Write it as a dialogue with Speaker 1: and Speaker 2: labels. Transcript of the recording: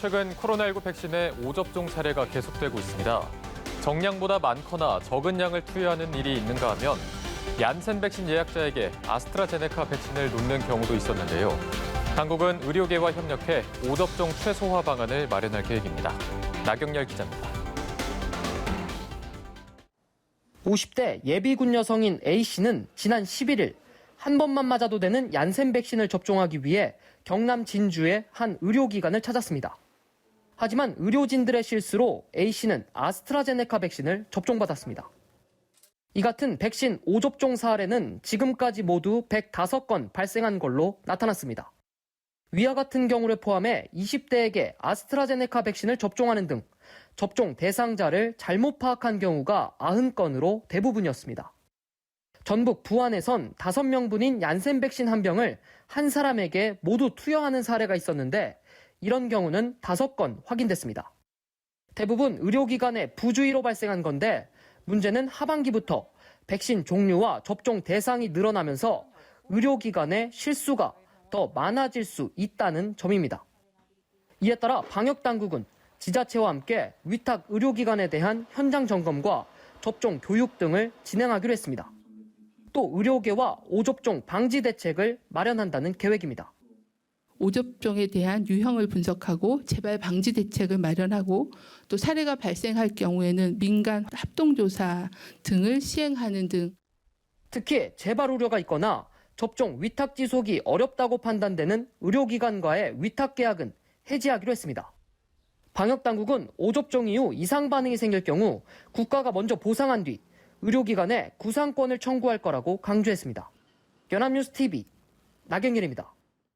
Speaker 1: 최근 코로나19 백신의 오접종 사례가 계속되고 있습니다. 정량보다 많거나 적은 양을 투여하는 일이 있는가 하면 얀센 백신 예약자에게 아스트라제네카 백신을 놓는 경우도 있었는데요. 당국은 의료계와 협력해 오접종 최소화 방안을 마련할 계획입니다. 나경열 기자입니다.
Speaker 2: 50대 예비군 여성인 A씨는 지난 11일 한 번만 맞아도 되는 얀센 백신을 접종하기 위해 경남 진주의 한 의료기관을 찾았습니다. 하지만 의료진들의 실수로 A씨는 아스트라제네카 백신을 접종받았습니다. 이 같은 백신 5접종 사례는 지금까지 모두 105건 발생한 걸로 나타났습니다. 위와 같은 경우를 포함해 20대에게 아스트라제네카 백신을 접종하는 등 접종 대상자를 잘못 파악한 경우가 90건으로 대부분이었습니다. 전북 부안에선 5명분인 얀센 백신 한 병을 한 사람에게 모두 투여하는 사례가 있었는데 이런 경우는 5건 확인됐습니다. 대부분 의료기관의 부주의로 발생한 건데 문제는 하반기부터 백신 종류와 접종 대상이 늘어나면서 의료기관의 실수가 더 많아질 수 있다는 점입니다. 이에 따라 방역당국은 지자체와 함께 위탁 의료기관에 대한 현장 점검과 접종 교육 등을 진행하기로 했습니다. 또 의료계와 오접종 방지 대책을 마련한다는 계획입니다.
Speaker 3: 오접종에 대한 유형을 분석하고 재발 방지 대책을 마련하고 또 사례가 발생할 경우에는 민간 합동조사 등을 시행하는 등
Speaker 2: 특히 재발 우려가 있거나 접종 위탁 지속이 어렵다고 판단되는 의료기관과의 위탁 계약은 해지하기로 했습니다. 방역당국은 오접종 이후 이상 반응이 생길 경우 국가가 먼저 보상한 뒤 의료기관에 구상권을 청구할 거라고 강조했습니다. 연합뉴스 TV 나경열입니다.